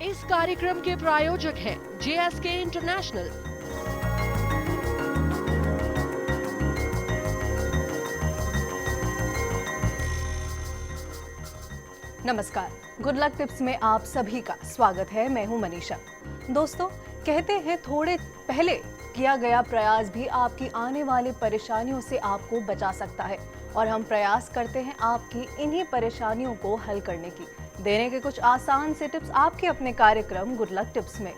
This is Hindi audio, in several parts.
इस कार्यक्रम के प्रायोजक हैं JSK इंटरनेशनल। नमस्कार, गुड लक टिप्स में आप सभी का स्वागत है। मैं हूं मनीषा। दोस्तों, कहते हैं थोड़े पहले किया गया प्रयास भी आपकी आने वाली परेशानियों से आपको बचा सकता है, और हम प्रयास करते हैं आपकी इन्हीं परेशानियों को हल करने की, देने के कुछ आसान से टिप्स आपके अपने कार्यक्रम गुड लक टिप्स में।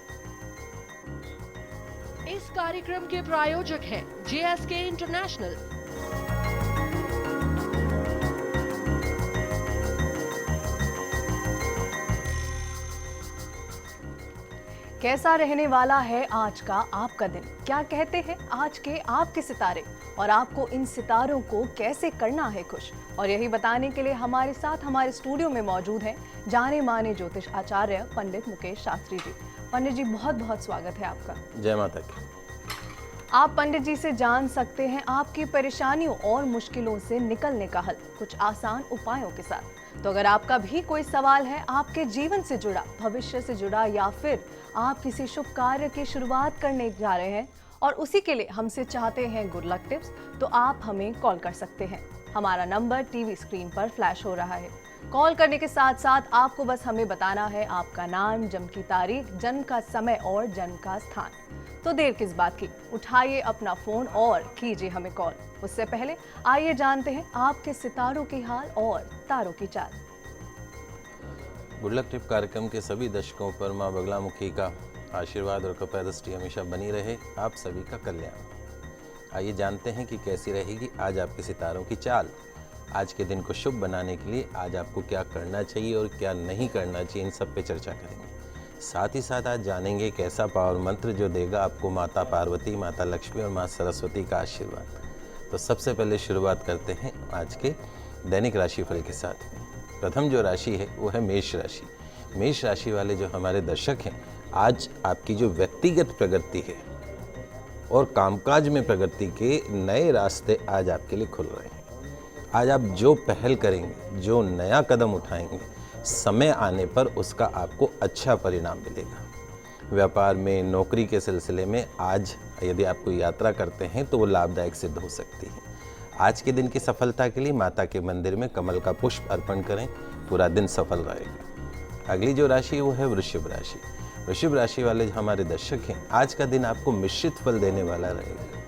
इस कार्यक्रम के प्रायोजक हैं JSK इंटरनेशनल। कैसा रहने वाला है आज का आपका दिन? क्या कहते हैं आज के आपके सितारे, और आपको इन सितारों को कैसे करना है खुश? और यही बताने के लिए हमारे साथ हमारे स्टूडियो में मौजूद हैं जाने माने ज्योतिष आचार्य पंडित मुकेश शास्त्री जी। पंडित जी, बहुत बहुत स्वागत है आपका। जय माता की। आप पंडित जी से जान सकते हैं आपकी परेशानियों और मुश्किलों से निकलने का हल कुछ आसान उपायों के साथ। तो अगर आपका भी कोई सवाल है आपके जीवन से जुड़ा, भविष्य से जुड़ा, या फिर आप किसी शुभ कार्य की शुरुआत करने जा रहे हैं और उसी के लिए हमसे चाहते हैं गुड लक टिप्स, तो आप हमें कॉल कर सकते हैं। हमारा नंबर टीवी स्क्रीन पर फ्लैश हो रहा है। कॉल करने के साथ साथ आपको बस हमें बताना है आपका नाम, जन्म की तारीख, जन्म का समय और जन्म का स्थान। तो देर किस बात की, उठाइए अपना फोन और कीजिए हमें कॉल। उससे पहले आइए जानते हैं आपके सितारों की हाल और तारों की चाल। गुड लक टिप कार्यक्रम के सभी दर्शकों पर माँ बगलामुखी का आशीर्वाद और कृपा दृष्टि हमेशा बनी रहे, आप सभी का कल्याण। आइए जानते हैं कि कैसी रहेगी आज आपके सितारों की चाल। आज के दिन को शुभ बनाने के लिए आज आपको क्या करना चाहिए और क्या नहीं करना चाहिए, इन सब पे चर्चा करेंगे। साथ ही साथ आज जानेंगे एक ऐसा पावर मंत्र जो देगा आपको माता पार्वती, माता लक्ष्मी और माँ सरस्वती का आशीर्वाद। तो सबसे पहले शुरुआत करते हैं आज के दैनिक राशिफल के साथ में। प्रथम जो राशि है वो है मेष राशि। मेष राशि वाले जो हमारे दर्शक हैं, आज आपकी जो व्यक्तिगत प्रगति है और कामकाज में प्रगति के नए रास्ते आज आपके लिए खुल रहे हैं। आज आप जो पहल करेंगे, जो नया कदम उठाएंगे, समय आने पर उसका आपको अच्छा परिणाम मिलेगा। व्यापार में, नौकरी के सिलसिले में आज यदि आप कोई यात्रा करते हैं तो वो लाभदायक सिद्ध हो सकती है। आज के दिन की सफलता के लिए माता के मंदिर में कमल का पुष्प अर्पण करें, पूरा दिन सफल रहेगा। अगली जो राशि है वो है वृषभ राशि। वृषभ राशि वाले जो हमारे दर्शक हैं, आज का दिन आपको मिश्रित फल देने वाला रहेगा।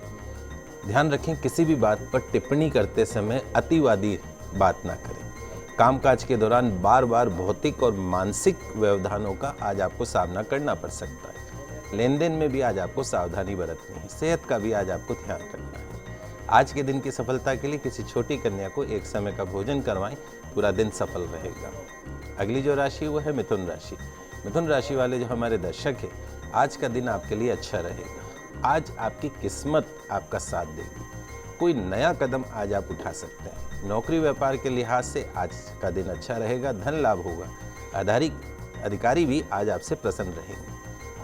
ध्यान रखें, किसी भी बात पर टिप्पणी करते समय अतिवादी बात ना करें। कामकाज के दौरान बार बार भौतिक और मानसिक व्यवधानों का आज आपको सामना करना पड़ सकता है। लेन देन में भी आज आपको सावधानी बरतनी है। सेहत का भी आज आपको ध्यान रखना है। आज के दिन की सफलता के लिए किसी छोटी कन्या को एक समय का भोजन करवाएं, पूरा दिन सफल रहेगा। अगली जो राशि वो है मिथुन राशि। मिथुन राशि वाले जो हमारे दर्शक हैं, आज का दिन आपके लिए अच्छा रहेगा। आज आपकी किस्मत आपका साथ देगी। कोई नया कदम आज आप उठा सकते हैं। नौकरी व्यापार के लिहाज से आज का दिन अच्छा रहेगा, धन लाभ होगा। अधिकारी भी आज आपसे प्रसन्न रहेंगे।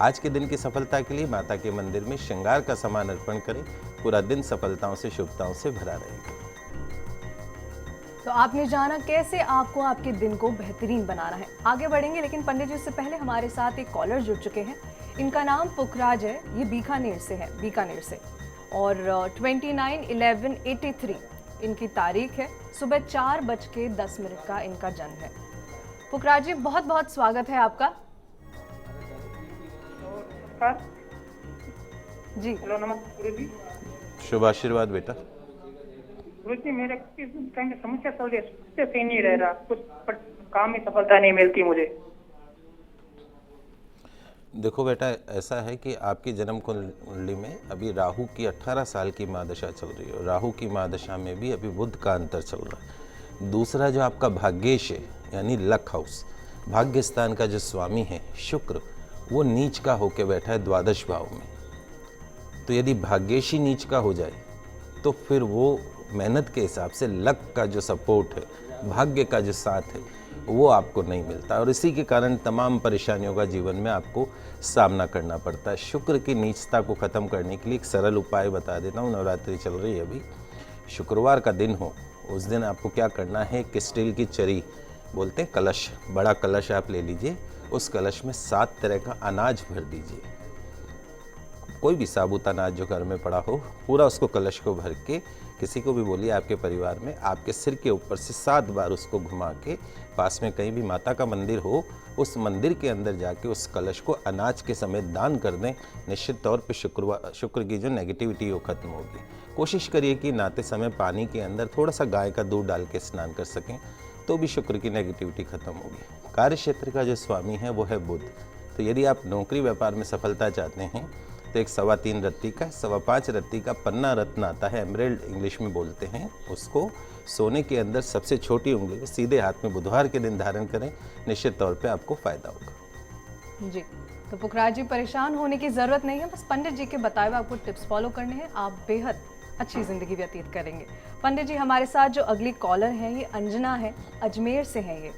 आज के दिन की सफलता के लिए माता के मंदिर में श्रृंगार का सामान अर्पण करें, पूरा दिन सफलताओं से, शुभताओं से भरा रहेगा। तो आपने जाना कैसे आपको आपके दिन को बेहतरीन बनाना है। आगे बढ़ेंगे, लेकिन पंडित जी से पहले हमारे साथ एक कॉलर जुड़ चुके हैं। इनका नाम पुखराज है, ये बीकानेर से है, बीकानेर से, और 29/11/83 इनकी तारीख है। सुबह 4:10 का इनका जन्म है। पुखराज जी, बहुत बहुत स्वागत है आपका जी। हेलो, नमस्ते गुरु जी। शुभ आशीर्वाद बेटा। गुरु जी, मेरे समस्या चल रही है, सही नहीं रह रहा, कुछ काम में सफलता नहीं मिलती मुझे। देखो बेटा, ऐसा है कि आपकी जन्म कुंडली में अभी राहु की 18 साल की महादशा चल रही है। राहु की महादशा में भी अभी बुध का अंतर चल रहा है। दूसरा जो आपका भाग्येश है, यानी लक हाउस, भाग्य स्थान का जो स्वामी है शुक्र, वो नीच का होके बैठा है द्वादश भाव में। तो यदि भाग्येशी नीच का हो जाए तो फिर वो मेहनत के हिसाब से लक का जो सपोर्ट है, भाग्य का जो साथ है, वो आपको नहीं मिलता, और इसी के कारण तमाम परेशानियों का जीवन में आपको सामना करना पड़ता है। शुक्र की नीचता को ख़त्म करने के लिए एक सरल उपाय बता देता हूँ। नवरात्रि चल रही है अभी, शुक्रवार का दिन हो, उस दिन आपको क्या करना है, कि स्टील की चरी बोलते हैं कलश, बड़ा कलश आप ले लीजिए उस कलश में 7 तरह का अनाज भर दीजिए। कोई भी साबुत अनाज जो घर में पड़ा हो, पूरा उसको कलश को भर के किसी को भी बोलिए आपके परिवार में, आपके सिर के ऊपर से 7 बार उसको घुमा के पास में कहीं भी माता का मंदिर हो, उस मंदिर के अंदर जाके उस कलश को अनाज के समेत दान कर दें। निश्चित तौर पे शुक्र की जो नेगेटिविटी है वो खत्म होगी। कोशिश करिए कि नहाते समय पानी के अंदर थोड़ा सा गाय का दूध डाल के स्नान कर सकें, तो भी शुक्र की नेगेटिविटी खत्म होगी। कार्य क्षेत्र का जो स्वामी है वो है बुध। तो यदि आप नौकरी व्यापार में सफलता चाहते हैं तो एक 3.25 रत्ती का 5.25 रत्ती का पन्ना रत्न आता है, एमरेल्ड इंग्लिश में बोलते हैं उसको, सोने के अंदर सबसे छोटी उंगली में सीधे हाथ में बुधवार के दिन धारण करें। निश्चित तौर पे आपको फायदा होगा। जी, तो पुखराज जी परेशान होने की जरूरत नहीं है, बस पंडित जी के बताए हुए आपको टिप्स फॉलो करने हैं, आप बेहद अच्छी जिंदगी व्यतीत करेंगे। पंडित जी हमारे साथ जो अगली कॉलर हैं ये अंजना है, अजमेर से हैं ये,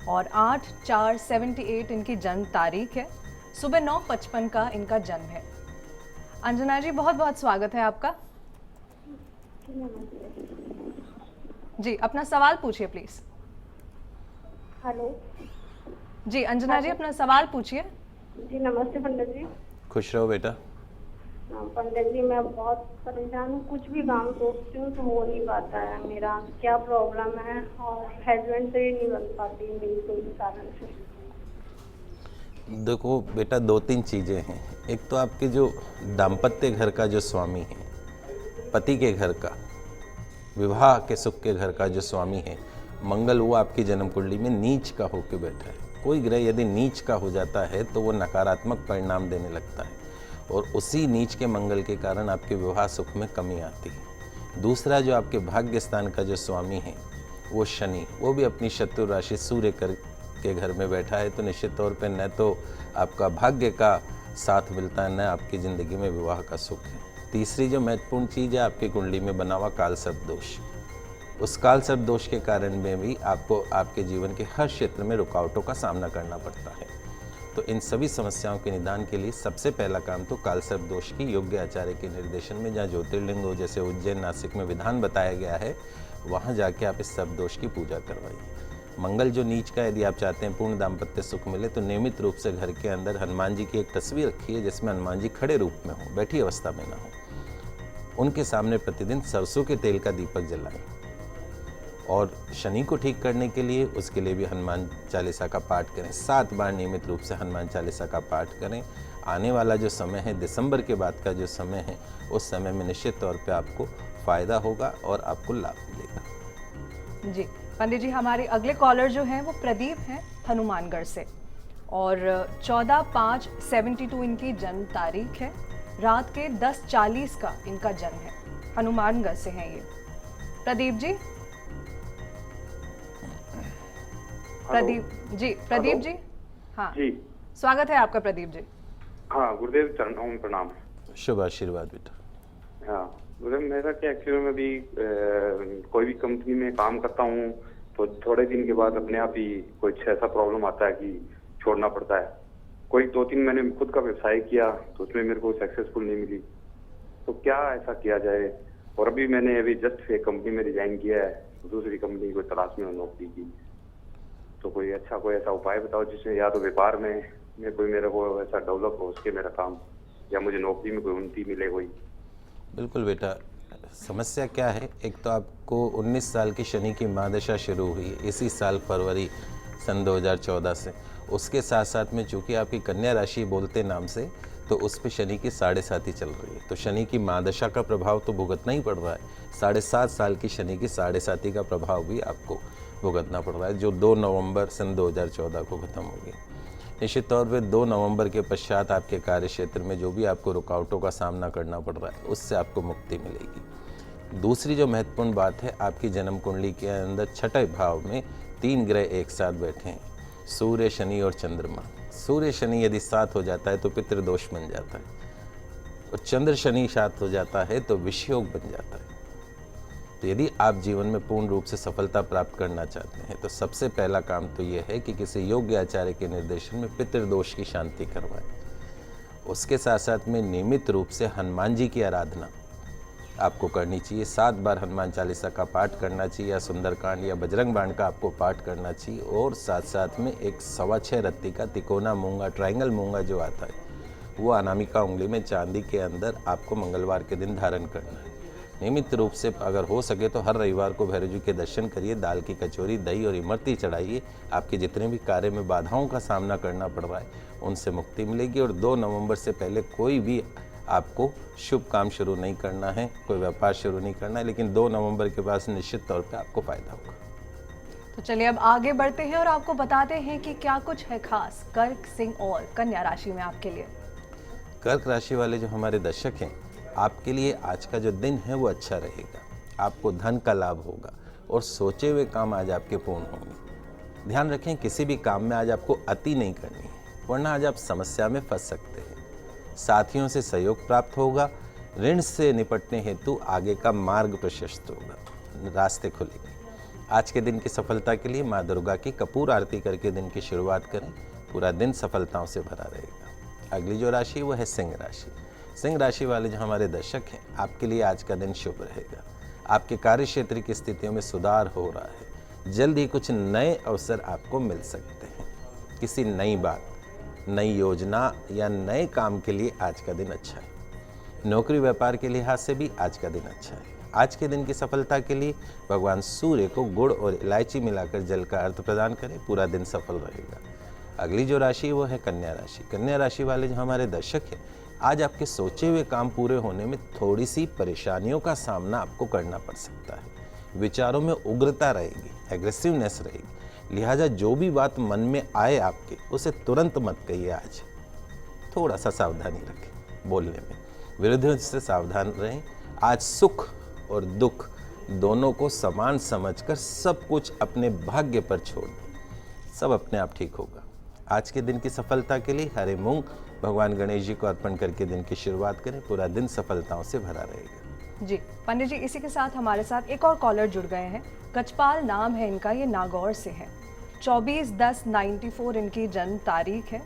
और 8/4/78 इनकी जन्म तारीख है, सुबह 9:55 का इनका जन्म है। अंजना जी बहुत बहुत स्वागत है आपका। जी अपना सवाल पूछिए प्लीज। हेलो जी अंजना जी अपना सवाल पूछिए। जी नमस्ते पंडित जी। खुश रहो बेटा। पंडित जी मैं बहुत परेशान हूँ, कुछ भी काम सोचती हूँ तो हो नहीं पाता है, मेरा क्या प्रॉब्लम है, और हस्बैंड से ही नहीं बन पाती मेरी कोई कारण से। देखो बेटा, 2-3 चीज़ें हैं। एक तो आपके जो दाम्पत्य घर का जो स्वामी है, पति के घर का, विवाह के सुख के घर का जो स्वामी है मंगल, वो आपकी जन्म कुंडली में नीच का होकर बैठा है। कोई ग्रह यदि नीच का हो जाता है तो वो नकारात्मक परिणाम देने लगता है, और उसी नीच के मंगल के कारण आपके विवाह सुख में कमी आती है। दूसरा, जो आपके भाग्य स्थान का जो स्वामी है वो शनि, वो भी अपनी शत्रु राशि सूर्य के घर में बैठा है, तो निश्चित तौर पे न तो आपका भाग्य का साथ मिलता है, न आपकी ज़िंदगी में विवाह का सुख है। तीसरी जो महत्वपूर्ण चीज़ है, आपकी कुंडली में बना हुआ काल सर्प दोष। उस काल सर्प दोष के कारण में भी आपको आपके जीवन के हर क्षेत्र में रुकावटों का सामना करना पड़ता है। तो इन सभी समस्याओं के निदान के लिए सबसे पहला काम तो काल सर्प दोष की योग्य आचार्य के निर्देशन में, जहाँ ज्योतिर्लिंग हो, जैसे उज्जैन नासिक में विधान बताया गया है, वहाँ जाके आप इस सर्प दोष की पूजा करवाइए। मंगल जो नीच का, यदि आप चाहते हैं पूर्ण दाम्पत्य सुख मिले, तो नियमित रूप से घर के अंदर हनुमान जी की एक तस्वीर रखिए जिसमें हनुमान जी खड़े रूप में हो, बैठी अवस्था में ना हो। उनके सामने प्रतिदिन सरसों के तेल का दीपक जलाएं। और शनि को ठीक करने के लिए उसके लिए भी हनुमान चालीसा का पाठ करें। 7 बार नियमित रूप से हनुमान चालीसा का पाठ करें। आने वाला जो समय है, दिसंबर के बाद का जो समय है, उस समय में निश्चित तौर पे आपको फ़ायदा होगा और आपको लाभ मिलेगा। जी पंडित जी हमारे अगले कॉलर जो हैं वो प्रदीप हैं हनुमानगढ़ से, और 14/5/72 इनकी जन्म तारीख है, रात के 10:40 का इनका जन्म है, हनुमानगढ़ से हैं ये। प्रदीप जी, प्रदीप जी हाँ जी, स्वागत है आपका प्रदीप जी। हाँ गुरुदेव चरणों में प्रणाम। शुभ आशीर्वाद बेटा। हाँ गुरुदेव, मेरा क्या एक्चुअली में भी कोई भी कंपनी में काम करता हूँ तो थोड़े दिन के बाद अपने आप ही कुछ ऐसा प्रॉब्लम आता है कि छोड़ना पड़ता है। कोई 2-3 मैंने खुद का व्यवसाय किया तो उसमें मेरे को सक्सेसफुल नहीं मिली, तो क्या ऐसा किया जाए? और अभी जस्ट एक कंपनी में रिजाइन किया है, दूसरी कंपनी को तलाश में नौकरी की, तो कोई ऐसा उपाय बताओ जिसमें या तो व्यापार में कोई मेरे को ऐसा डेवलप हो उसके मेरा काम, या मुझे नौकरी में कोई उन्नति मिले कोई। बिल्कुल बेटा, समस्या क्या है, एक तो आपको 19 साल की शनि की महादशा शुरू हुई है इसी साल फरवरी सन 2014 से। उसके साथ साथ में चूँकि आपकी कन्या राशि बोलते नाम से, तो उस पे शनि की 7.5 चल रही है, तो शनि की महादशा का प्रभाव तो भुगतना ही पड़ रहा है। 7.5 साल की शनि की 7.5 का प्रभाव भी आपको भुगतना पड़ रहा है, जो 2 नवंबर सन 2014 को ख़त्म हो गई। निश्चित तौर पे 2 नवंबर के पश्चात आपके कार्य क्षेत्र में जो भी आपको रुकावटों का सामना करना पड़ रहा है, उससे आपको मुक्ति मिलेगी। दूसरी जो महत्वपूर्ण बात है, आपकी जन्म कुंडली के अंदर 6ठे भाव में 3 ग्रह एक साथ बैठे हैं, सूर्य, शनि और चंद्रमा। सूर्य शनि यदि साथ हो जाता है तो पितृदोष बन जाता है, और चंद्र शनि साथ हो जाता है तो विषयोग बन जाता है। तो यदि आप जीवन में पूर्ण रूप से सफलता प्राप्त करना चाहते हैं तो सबसे पहला काम तो ये है कि किसी योग्य आचार्य के निर्देशन में पितृदोष की शांति करवाएं। उसके साथ साथ में नियमित रूप से हनुमान जी की आराधना आपको करनी चाहिए। 7 बार हनुमान चालीसा का पाठ करना चाहिए या सुंदरकांड या बजरंग बाण का आपको पाठ करना चाहिए। और साथ साथ में एक 6.25 रत्ती का तिकोना मूंगा, ट्रायंगल मूंगा जो आता है, वो अनामिका उंगली में चांदी के अंदर आपको मंगलवार के दिन धारण करना है। नियमित रूप से अगर हो सके तो हर रविवार को भैरव जी के दर्शन करिए, दाल की कचौरी, दही और इमरती चढ़ाइए। आपके जितने भी कार्य में बाधाओं का सामना करना पड़ रहा है उनसे मुक्ति मिलेगी। और 2 नवंबर से पहले कोई भी आपको शुभ काम शुरू नहीं करना है, कोई व्यापार शुरू नहीं करना है, लेकिन 2 नवंबर के बाद निश्चित तौर पे आपको फायदा होगा। तो चलिए अब आगे बढ़ते हैं और आपको बताते हैं कि क्या कुछ है खास कर्क, सिंह और कन्या राशि में आपके लिए। कर्क राशि वाले जो हमारे दर्शक हैं, आपके लिए आज का जो दिन है वो अच्छा रहेगा। आपको धन का लाभ होगा और सोचे हुए काम आज आपके पूर्ण होंगे। ध्यान रखें, किसी भी काम में आज आपको अति नहीं करनी है, वरना आज आप समस्या में फंस सकते हैं। साथियों से सहयोग प्राप्त होगा। ऋण से निपटने हेतु आगे का मार्ग प्रशस्त होगा, रास्ते खुलेंगे। आज के दिन की सफलता के लिए माँ दुर्गा की कपूर आरती करके दिन की शुरुआत करें, पूरा दिन सफलताओं से भरा रहेगा। अगली जो राशि वो है सिंह राशि। सिंह राशि वाले जो हमारे दर्शक हैं, आपके लिए आज का दिन शुभ रहेगा। आपके कार्य क्षेत्र की स्थितियों में सुधार हो रहा है। जल्द ही कुछ नए अवसर आपको मिल सकते हैं। किसी नई बात, नई योजना या नए काम के लिए आज का दिन अच्छा है। नौकरी व्यापार के लिहाज से भी आज का दिन अच्छा है। आज के दिन की सफलता के लिए भगवान सूर्य को गुड़ और इलायची मिलाकर जल का अर्घ प्रदान करें, पूरा दिन सफल रहेगा। अगली जो राशि वो है कन्या राशि। कन्या राशि वाले जो हमारे दर्शक हैं, आज आपके सोचे हुए काम पूरे होने में थोड़ी सी परेशानियों का सामना आपको करना पड़ सकता है। विचारों में उग्रता रहेगी, एग्रेसिवनेस रहेगी, लिहाजा जो भी बात मन में आए आपके, उसे तुरंत मत कहिए। आज थोड़ा सा सावधानी रखें बोलने में, विरोधियों से सावधान रहें। आज सुख और दुख दोनों को समान समझकर सब कुछ अपने भाग्य पर छोड़ दें, सब अपने आप ठीक होगा। आज के दिन की सफलता के लिए हरे मूंग भगवान गणेश जी को अर्पण करके दिन की शुरुआत करें, पूरा दिन सफलताओं से भरा रहेगा। जी पंडित जी, इसी के साथ हमारे साथ एक और कॉलर जुड़ गए हैं। कचपाल नाम है इनका, ये नागौर से है। 24/10/94 इनकी जन्म तारीख है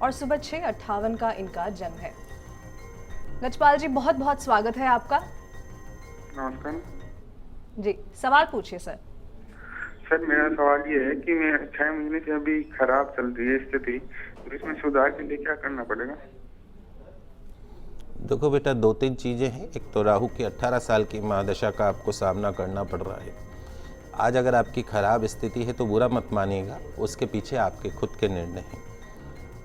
और सुबह 6:58 का इनका जन्म है। लचपाल जी, बहुत बहुत स्वागत है आपका। नमस्कार जी, सवाल पूछिए सर। सर, मेरा सवाल ये है कि मैं 6 महीने से अभी खराब चल रही है स्थिति, तो इसमें सुधार के लिए क्या करना पड़ेगा? देखो बेटा, 2-3 चीज़ें हैं। एक तो राहु की 18 साल की महादशा का आपको सामना करना पड़ रहा है। आज अगर आपकी खराब स्थिति है तो बुरा मत मानिएगा, उसके पीछे आपके खुद के निर्णय हैं।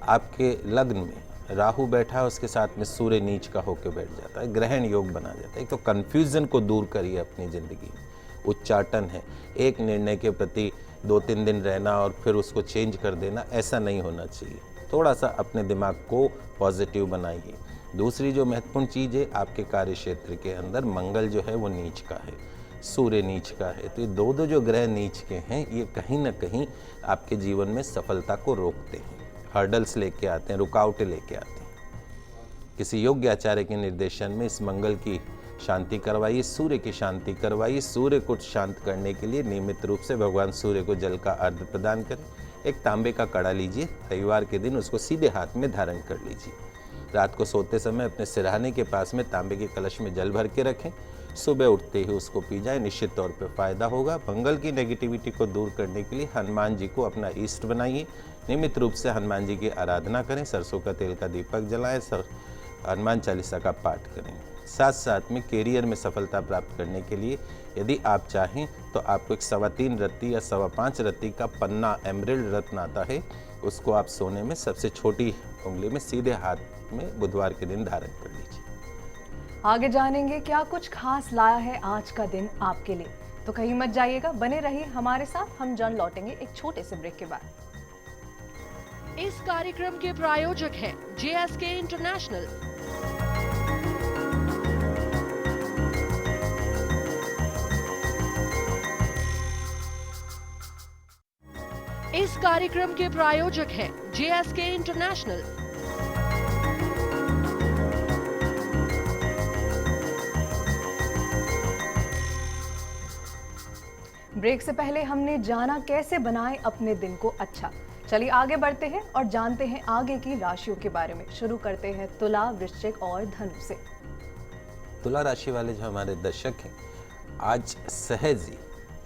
आपके लग्न में राहु बैठा है, उसके साथ में सूर्य नीच का होकर बैठ जाता है, ग्रहण योग बना जाता है। एक तो कन्फ्यूज़न को दूर करिए अपनी ज़िंदगी में। उच्चाटन है, एक निर्णय के प्रति 2-3 दिन रहना और फिर उसको चेंज कर देना, ऐसा नहीं होना चाहिए। थोड़ा सा अपने दिमाग को पॉजिटिव बनाइए। दूसरी जो महत्वपूर्ण चीज़ है, आपके कार्य क्षेत्र के अंदर मंगल जो है वो नीच का है, सूर्य नीच का है। तो ये दो जो ग्रह नीच के हैं, ये कहीं ना कहीं आपके जीवन में सफलता को रोकते हैं, हर्डल्स लेके आते हैं, रुकावटें लेके आते हैं। किसी योग्य आचार्य के निर्देशन में इस मंगल की शांति करवाइए, सूर्य की शांति करवाइए। सूर्य को शांत करने के लिए नियमित रूप से भगवान सूर्य को जल का अर्घ प्रदान करें। एक तांबे का कड़ा लीजिए, रविवार के दिन उसको सीधे हाथ में धारण कर लीजिए। रात को सोते समय अपने सिरहाने के पास में तांबे के कलश में जल भर के रखें। सुबह उठते ही उसको पी जाए, निश्चित तौर पे फायदा होगा। मंगल की नेगेटिविटी को दूर करने के लिए हनुमान जी को अपना इष्ट बनाइए। नियमित रूप से हनुमान जी की आराधना करें, सरसों का तेल का दीपक जलाएं, हनुमान चालीसा का पाठ करें। साथ साथ में कैरियर में सफलता प्राप्त करने के लिए यदि आप चाहें तो आपको एक 3.25 रत्ती या 5.25 रत्ती का पन्ना एमरल्ड रत्न आता है, उसको आप सोने में सबसे छोटी उंगली में सीधे हाथ में बुधवार के दिन धारण कर लीजिए। आगे जानेंगे क्या कुछ खास लाया है आज का दिन आपके लिए, तो कहीं मत जाइएगा, बने रहिए हमारे साथ। हम जन लौटेंगे एक छोटे से ब्रेक के बाद। इस कार्यक्रम के प्रायोजक हैं JSK इंटरनेशनल। इस कार्यक्रम के प्रायोजक हैं JSK इंटरनेशनल। ब्रेक से पहले हमने जाना कैसे बनाएं अपने दिन को अच्छा। चलिए आगे बढ़ते हैं और जानते हैं आगे की राशियों के बारे में। शुरू करते हैं तुला, वृश्चिक और धनु से। तुला राशि वाले जो हमारे दर्शक हैं, आज सहज ही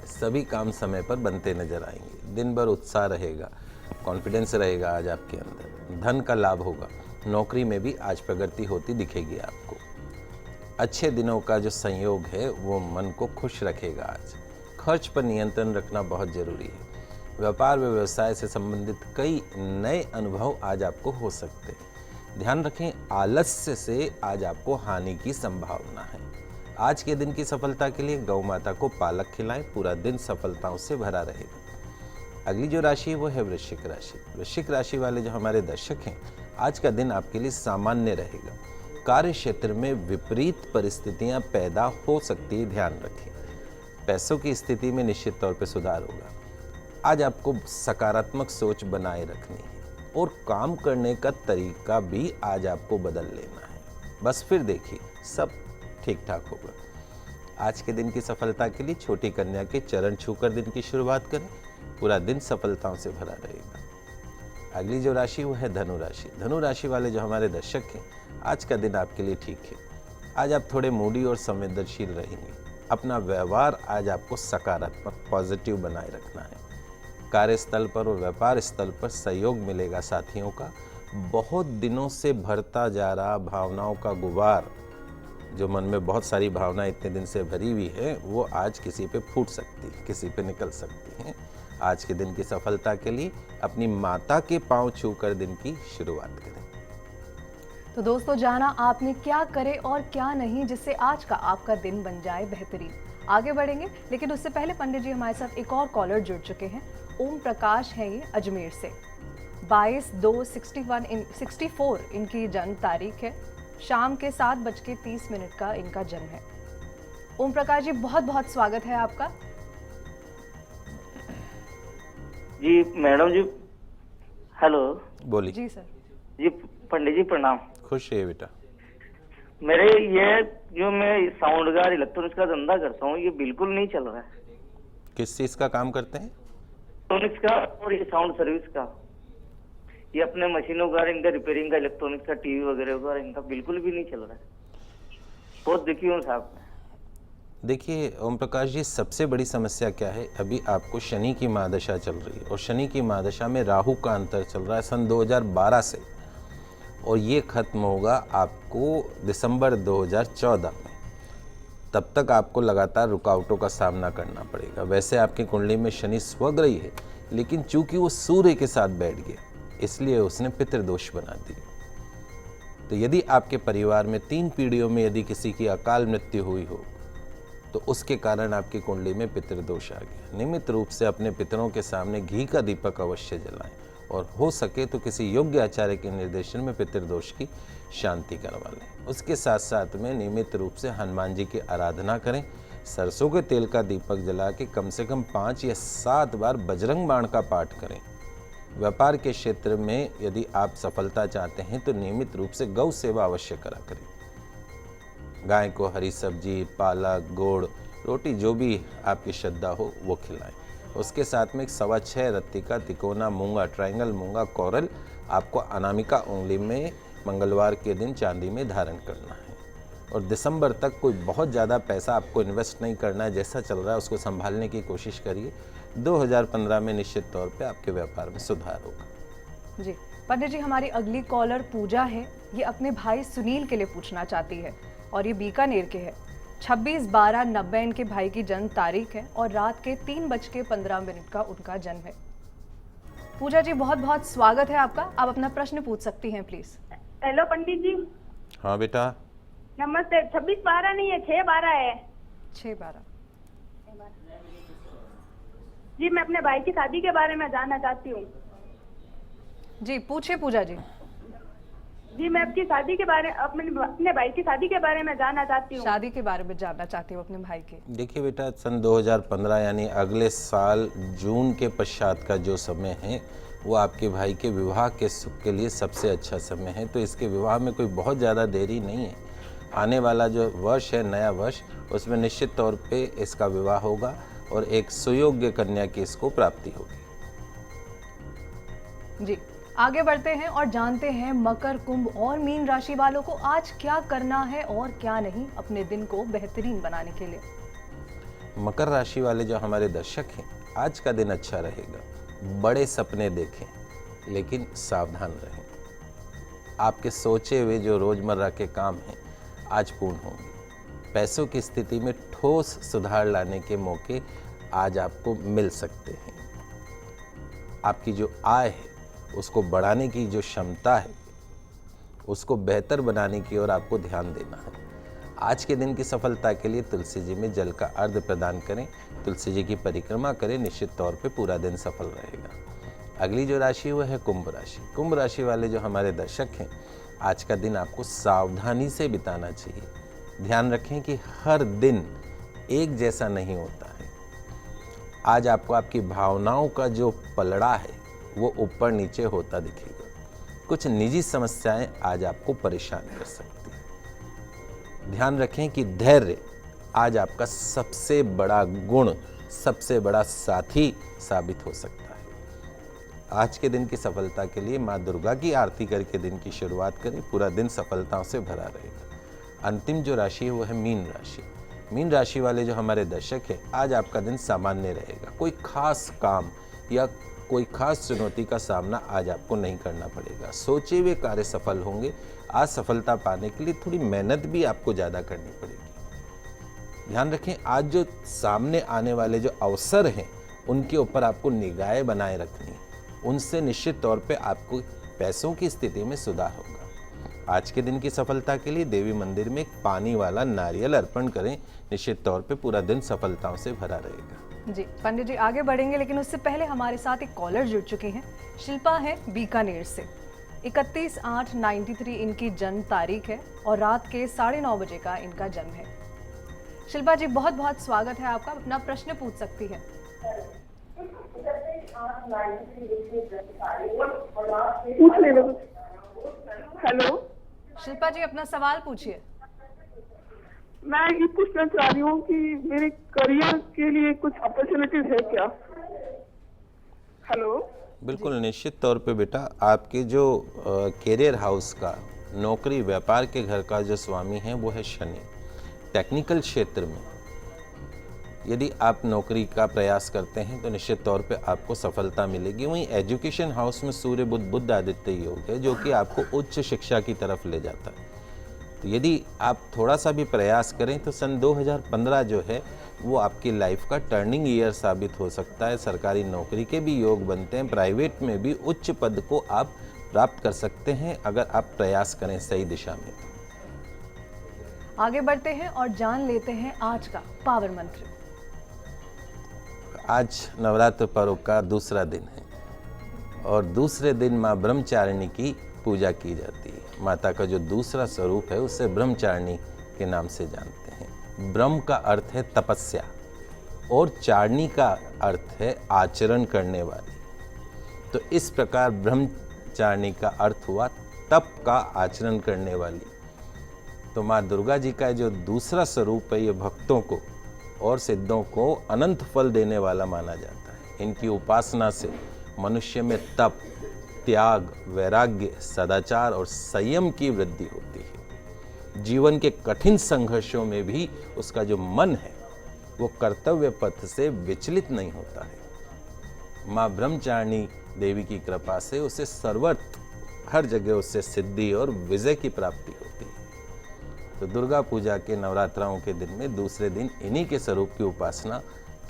सभी काम समय पर बनते नजर आएंगे। दिन भर उत्साह रहेगा, कॉन्फिडेंस रहेगा आज आपके अंदर, धन का लाभ होगा, नौकरी में भी आज प्रगति होती दिखेगी आपको। अच्छे दिनों का जो संयोग है वो मन को खुश रखेगा। आज खर्च पर नियंत्रण रखना बहुत जरूरी है। व्यापार व व्यवसाय से संबंधित कई नए अनुभव आज आपको हो सकते हैं। ध्यान रखें, आलस्य से आज आपको हानि की संभावना है। आज के दिन की सफलता के लिए गौ माता को पालक खिलाएं, पूरा दिन सफलताओं से भरा रहेगा। अगली जो राशि है वो है वृश्चिक राशि। वृश्चिक राशि वाले जो हमारे दर्शक हैं, आज का दिन आपके लिए सामान्य रहेगा। कार्य क्षेत्र में विपरीत परिस्थितियां पैदा हो सकती है, ध्यान रखें। पैसों की स्थिति में निश्चित तौर पे सुधार होगा। आज आपको सकारात्मक सोच बनाए रखनी है और काम करने का तरीका भी आज आपको बदल लेना है। बस फिर देखिए सब ठीक ठाक होगा। आज के दिन की सफलता के लिए छोटी कन्या के चरण छूकर दिन की शुरुआत करें, पूरा दिन सफलताओं से भरा रहेगा। अगली जो राशि वो है धनु राशि। धनु राशि वाले जो हमारे दर्शक हैं, आज का दिन आपके लिए ठीक है। आज आप थोड़े मूडी और संवेदनशील रहेंगे। अपना व्यवहार आज आपको सकारात्मक पॉजिटिव बनाए रखना है। कार्यस्थल पर और व्यापार स्थल पर सहयोग मिलेगा साथियों का। बहुत दिनों से भरता जा रहा भावनाओं का गुबार, जो मन में बहुत सारी भावना इतने दिन से भरी हुई है, वो आज किसी पे फूट सकती है, किसी पे निकल सकती है। आज के दिन की सफलता के लिए अपनी माता के पांव छूकर दिन की शुरुआत करें। तो दोस्तों, जाना आपने क्या करे और क्या नहीं, जिससे आज का आपका दिन बन जाए बेहतरीन। आगे बढ़ेंगे, लेकिन उससे पहले पंडित जी हमारे साथ एक और कॉलर जुड़ चुके हैं। ओम प्रकाश है ये अजमेर से। 22/2/64 इनकी जन्म तारीख है। शाम के 7:30 का इनका जन्म है। ओम प्रकाश जी, बहुत बहुत स्वागत है आपका। जी मैडम जी, हेलो। बोलिए जी सर। जी पंडित जी प्रणाम। खुश है बेटा। मेरे ये जो मैं साउंड का इलेक्ट्रॉनिक्स का धंधा करता हूँ, ये बिल्कुल नहीं चल रहा है। किस चीज का काम करते हैं? इलेक्ट्रॉनिक्स का और ये साउंड सर्विस का, ये अपने मशीनों का, इनका रिपेयरिंग का, इलेक्ट्रॉनिक्स का, टीवी वगैरह का, इनका बिल्कुल भी नहीं चल रहा है। बहुत दुखी हूँ साहब। देखिए ओम प्रकाश जी, सबसे बड़ी समस्या क्या है, अभी आपको शनि की महादशा चल रही है और शनि की महादशा में राहु का अंतर चल रहा है सन 2012 से, और ये खत्म होगा आपको दिसंबर 2014 में। तब तक आपको लगातार रुकावटों का सामना करना पड़ेगा। वैसे आपकी कुंडली में शनि स्वग्रही है, लेकिन चूंकि वो सूर्य के साथ बैठ गया, इसलिए उसने पितृदोष बना दिया। तो यदि आपके परिवार में 3 पीढ़ियों में यदि किसी की अकाल मृत्यु हुई हो, तो उसके कारण आपकी कुंडली में पितृदोष आ गया। नियमित रूप से अपने पितरों के सामने घी का दीपक अवश्य जलाएं, और हो सके तो किसी योग्य आचार्य के निर्देशन में पितृदोष की शांति करवा लें। उसके साथ साथ में नियमित रूप से हनुमान जी की आराधना करें। सरसों के तेल का दीपक जला के कम से कम 5 या 7 बार बजरंग बाण का पाठ करें। व्यापार के क्षेत्र में यदि आप सफलता चाहते हैं तो नियमित रूप से गौ सेवा अवश्य करा करें। गाय को हरी सब्जी, पालक, गुड़, रोटी, जो भी आपकी श्रद्धा हो वो खिलाएं। उसके साथ में 6.25 रत्ती का तिकोना मूंगा, ट्रायंगल मूंगा कौरल आपको अनामिका उंगली में मंगलवार के दिन चांदी में धारण करना है। और दिसंबर तक कोई बहुत ज़्यादा पैसा आपको इन्वेस्ट नहीं करना है। जैसा चल रहा है उसको संभालने की कोशिश करिए। 2015 में निश्चित तौर पे आपके व्यापार में सुधार होगा। जी पंडित जी, हमारी अगली कॉलर पूजा है। ये अपने भाई सुनील के लिए पूछना चाहती है और ये बीकानेर के है। 26/12/90 इनके भाई की जन्म तारीख है और रात के 3:15 का उनका जन्म है। पूजा जी, बहुत बहुत स्वागत है आपका। आप अपना प्रश्न पूछ सकती हैं प्लीज। हेलो पंडित जी। हाँ बेटा। नमस्ते। 26/12 नहीं है, 6/12 है। 6/12 जी, मैं अपने भाई की शादी के बारे में जानना चाहती हूँ। जी पूछिए पूजा जी। जी, मैं अपनी शादी के बारे अपने भाई की शादी के बारे में जानना चाहती हूँ। शादी के बारे में जानना चाहती हूँ अपने भाई के। देखिए बेटा, सन 2015 यानी अगले साल जून के पश्चात का जो समय है वो आपके भाई के विवाह के सुख के लिए सबसे अच्छा समय है। तो इसके विवाह में कोई बहुत ज़्यादा देरी नहीं है। आने वाला जो वर्ष है, नया वर्ष, उसमें निश्चित तौर पे इसका विवाह होगा और एक सुयोग्य कन्या की इसको प्राप्ति होगी। जी, आगे बढ़ते हैं और जानते हैं मकर, कुंभ और मीन राशि वालों को आज क्या करना है और क्या नहीं अपने दिन को बेहतरीन बनाने के लिए। मकर राशि वाले जो हमारे दर्शक हैं, आज का दिन अच्छा रहेगा। बड़े सपने देखें लेकिन सावधान रहें। आपके सोचे हुए जो रोजमर्रा के काम हैं आज पूर्ण होंगे। पैसों की स्थिति में ठोस सुधार लाने के मौके आज आपको मिल सकते हैं। आपकी जो आय है उसको बढ़ाने की जो क्षमता है उसको बेहतर बनाने की ओर आपको ध्यान देना है। आज के दिन की सफलता के लिए तुलसी जी में जल का अर्घ्य प्रदान करें, तुलसी जी की परिक्रमा करें, निश्चित तौर पे पूरा दिन सफल रहेगा। अगली जो राशि वो है कुंभ राशि। कुंभ राशि वाले जो हमारे दर्शक हैं, आज का दिन आपको सावधानी से बिताना चाहिए। ध्यान रखें कि हर दिन एक जैसा नहीं होता है। आज आपको आपकी भावनाओं का जो पलड़ा है वो ऊपर नीचे होता दिखेगा। कुछ निजी समस्याएं आज आपको परेशान कर सकती हैं। ध्यान रखें कि धैर्य आज आपका सबसे बड़ा गुण, सबसे बड़ा साथी साबित हो सकता है। आज के दिन की सफलता के लिए माँ दुर्गा की आरती करके दिन की शुरुआत करें, पूरा दिन सफलताओं से भरा रहेगा। अंतिम जो राशि है वो है मीन राशि। मीन राशि वाले जो हमारे दर्शक हैं, आज आपका दिन सामान्य रहेगा। कोई खास काम या कोई खास चुनौती का सामना आज आपको नहीं करना पड़ेगा। सोचे हुए कार्य सफल होंगे। आज सफलता पाने के लिए थोड़ी मेहनत भी आपको ज़्यादा करनी पड़ेगी। ध्यान रखें, आज जो सामने आने वाले जो अवसर हैं उनके ऊपर आपको निगाहें बनाए रखनी। उनसे निश्चित तौर पे आपको पैसों की स्थिति में सुधार होगा। आज के दिन की सफलता के लिए देवी मंदिर में एक पानी वाला नारियल अर्पण करें, निश्चित तौर पे पूरा दिन सफलताओं से भरा रहेगा। जी पंडित जी, आगे बढ़ेंगे लेकिन उससे पहले हमारे साथ एक कॉलर जुड़ चुके हैं। शिल्पा है बीकानेर से। 31/8/93 इनकी जन्म तारीख है और रात के 9:30 बजे का इनका जन्म है। शिल्पा जी, बहुत बहुत स्वागत है आपका। अपना प्रश्न पूछ सकती है। हेलो शिल्पा जी, अपना सवाल पूछिए। मैं ये पूछना चाह रही हूँ कि मेरे करियर के लिए कुछ अपॉर्चुनिटीज है क्या? हेलो। बिल्कुल निश्चित तौर पे बेटा, आपके जो कैरियर हाउस का, नौकरी व्यापार के घर का जो स्वामी है वो है शनि। टेक्निकल क्षेत्र में यदि आप नौकरी का प्रयास करते हैं तो निश्चित तौर पे आपको सफलता मिलेगी। वहीं एजुकेशन हाउस में सूर्य बुध आदित्य योग है जो कि आपको उच्च शिक्षा की तरफ ले जाता है। तो यदि आप थोड़ा सा भी प्रयास करें तो सन 2015 जो है वो आपकी लाइफ का टर्निंग ईयर साबित हो सकता है। सरकारी नौकरी के भी योग बनते हैं, प्राइवेट में भी उच्च पद को आप प्राप्त कर सकते हैं अगर आप प्रयास करें सही दिशा में। आगे बढ़ते हैं और जान लेते हैं आज का पावर मंत्र। आज नवरात्र पर्व का दूसरा दिन है और दूसरे दिन माँ ब्रह्मचारिणी की पूजा की जाती है। माता का जो दूसरा स्वरूप है उसे ब्रह्मचारिणी के नाम से जानते हैं। ब्रह्म का अर्थ है तपस्या और चारिणी का अर्थ है आचरण करने वाली। तो इस प्रकार ब्रह्मचारिणी का अर्थ हुआ तप का आचरण करने वाली। तो माँ दुर्गा जी का जो दूसरा स्वरूप है ये भक्तों को और सिद्धों को अनंत फल देने वाला माना जाता है। इनकी उपासना से मनुष्य में तप, त्याग, वैराग्य, सदाचार और संयम की वृद्धि होती है। जीवन के कठिन संघर्षों में भी उसका जो मन है वो कर्तव्य पथ से विचलित नहीं होता है। माँ ब्रह्मचारिणी देवी की कृपा से उसे सर्वत्र हर जगह उससे सिद्धि और विजय की प्राप्ति होती है। तो दुर्गा पूजा के नवरात्राओं के दिन में दूसरे दिन इन्हीं के स्वरूप की उपासना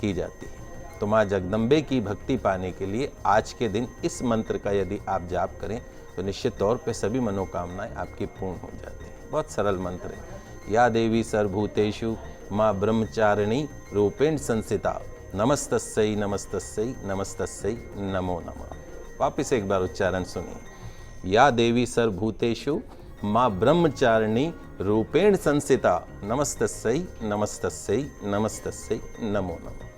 की जाती है। तो माँ जगदम्बे की भक्ति पाने के लिए आज के दिन इस मंत्र का यदि आप जाप करें तो निश्चित तौर पे सभी मनोकामनाएं आपकी पूर्ण हो जाती हैं। बहुत सरल मंत्र है। या देवी सर्वभूतेषु माँ ब्रह्मचारिणी रूपेण संस्थिता नमस्तस्यै नमस्तस्यै नमस्तस्यै नमो नमः। वापिस एक बार उच्चारण सुनिए। या देवी सर्वभूतेषु माँ ब्रह्मचारिणी रूपेण संस्थिता नमस्तस्यै नमस्तस्यै नमस्तस्यै नमो नमः।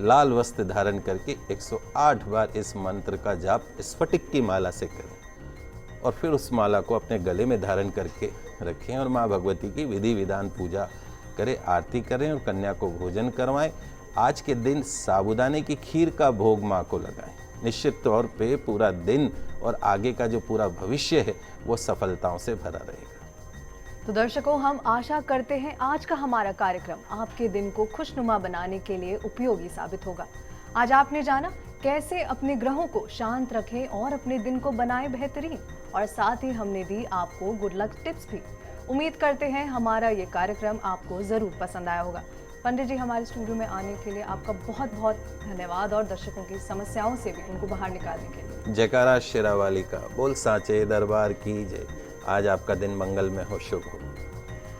लाल वस्त्र धारण करके 108 बार इस मंत्र का जाप स्फटिक की माला से करें और फिर उस माला को अपने गले में धारण करके रखें और माँ भगवती की विधि विधान पूजा करें, आरती करें और कन्या को भोजन करवाएं। आज के दिन साबूदाने की खीर का भोग माँ को लगाएं। निश्चित तौर पे पूरा दिन और आगे का जो पूरा भविष्य है वो सफलताओं से भरा रहेगा। तो दर्शकों, हम आशा करते हैं आज का हमारा कार्यक्रम आपके दिन को खुशनुमा बनाने के लिए उपयोगी साबित होगा। आज आपने जाना कैसे अपने ग्रहों को शांत रखें और अपने दिन को बनाए बेहतरीन, और साथ ही हमने दी आपको गुड लक टिप्स भी। उम्मीद करते हैं हमारा ये कार्यक्रम आपको जरूर पसंद आया होगा। पंडित जी, हमारे स्टूडियो में आने के लिए आपका बहुत बहुत धन्यवाद, और दर्शकों की समस्याओं से भी उनको बाहर निकालने के लिए। जयकारा शेरावाली का, बोल साचे दरबार की जय। आज आपका दिन मंगलमय हो, शुभ हो।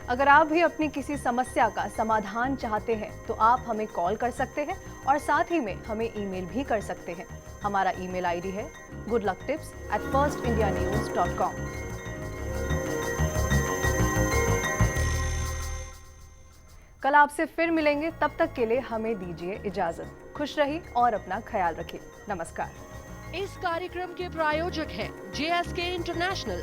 अगर आप भी अपनी किसी समस्या का समाधान चाहते हैं तो आप हमें कॉल कर सकते हैं और साथ ही में हमें ईमेल भी कर सकते हैं। हमारा ईमेल आईडी है goodlucktips@firstindianews.com। कल आपसे फिर मिलेंगे, तब तक के लिए हमें दीजिए इजाजत। खुश रहिए और अपना ख्याल रखिए। नमस्कार। इस कार्यक्रम के प्रायोजक हैं JSK इंटरनेशनल।